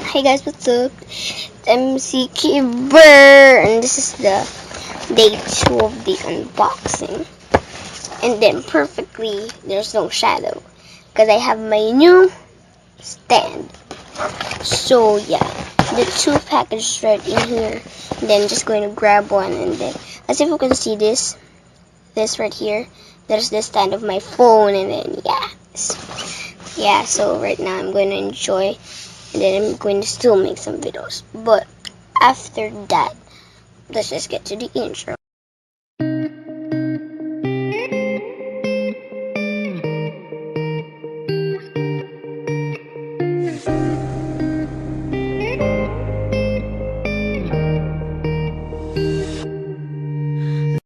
Hey guys, what's up? It's MC Keeper, and this is the day 2 of the unboxing. And then perfectly, there's no shadow because I have my new stand. So yeah, the 2 packages right in here. And then just going to grab one, and then as if you can see this right here, there's the stand of my phone, and then yeah. So right now I'm going to enjoy. And then I'm going to still make some videos. But after that, let's just get to the intro.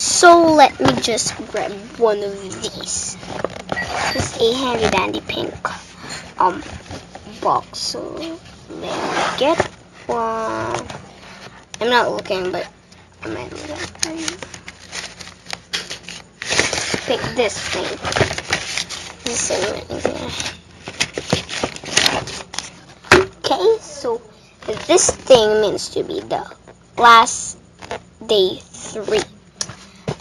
So let me just grab one of these. It's a handy dandy pink box. So let me get one. I'm not looking, but I might look at it. Pick this thing. This thing. Okay, so this thing means to be the last day 3.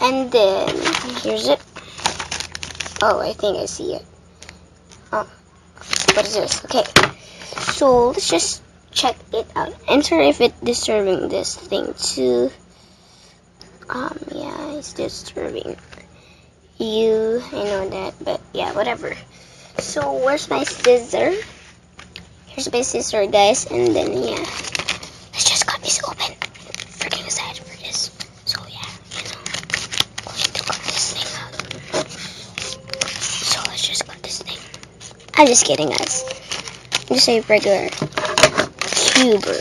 And then here's it. Oh, I think I see it. Oh, what is this? Okay, so let's just check it out. I'm sorry if it's disturbing this thing too. Yeah, it's disturbing you. I know that, but yeah, whatever. So where's my scissor? Here's my scissor, guys, and then yeah, let's just cut this open. Freaking excited for this. So yeah, going to cut this thing out. So let's just cut this thing. I'm just kidding, guys. I'm just a regular cuber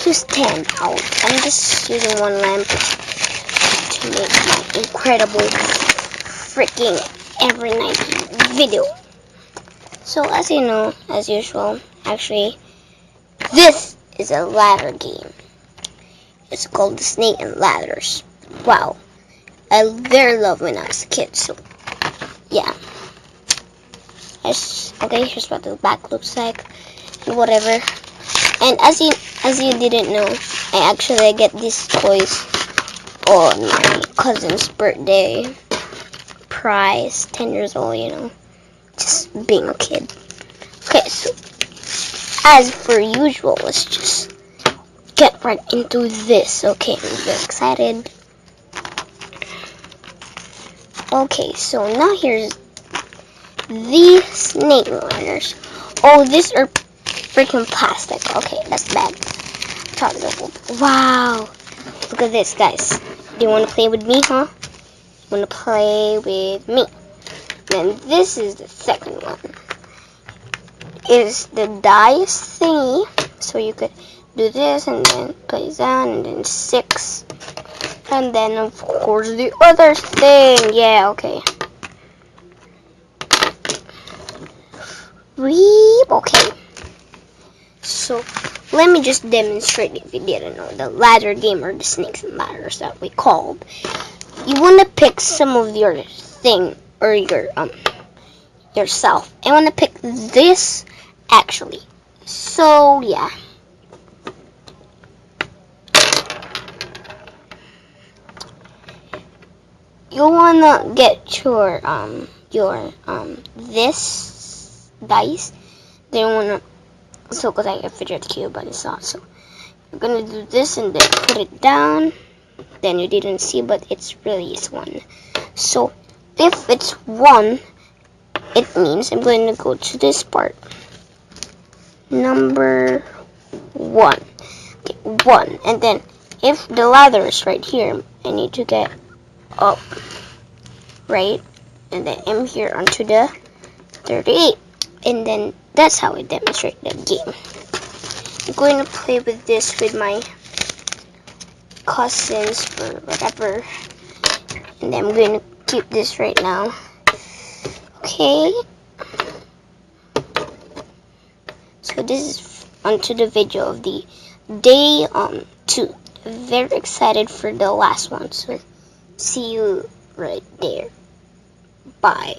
to stand out. I'm just using one lamp to make my incredible freaking every night video. So as you know, as usual, actually, this is a ladder game. It's called the Snake and Ladders. Wow, I very loved when I was a kid. So yeah. Okay, here's what the back looks like, and whatever. And as you didn't know, I actually get these toys on my cousin's birthday. Prize, 10 years old, just being a kid. Okay, so as per usual, let's just get right into this. Okay, I'm very excited. Okay, so now here's the snake ladders. Oh, these are freaking plastic. Okay, that's bad. Wow, look at this, guys. Do you want to play with me, huh? Want to play with me? Then this is the second one. It is the dice thingy, so you could do this and then place down and then 6, and then of course the other thing. Yeah, okay. Okay. So let me just demonstrate if you didn't know the ladder game, or the snakes and ladders that we called. You want to pick some of your thing or your yourself. I want to pick this actually. So yeah. You wanna get your this dice. Then wanna cause I get fidget cube, but it's not. So you're gonna do this and then put it down. Then you didn't see, but it's really is 1. So if it's 1, it means I'm going to go to this part. Number 1. Okay, 1. And then if the ladder is right here, I need to get up, right? And then I'm here onto the 38. And then that's how I demonstrate the game. I'm going to play with this with my cousins or whatever. And then I'm going to keep this right now. Okay. So this is onto the video of the day 2. Very excited for the last one. So see you right there. Bye.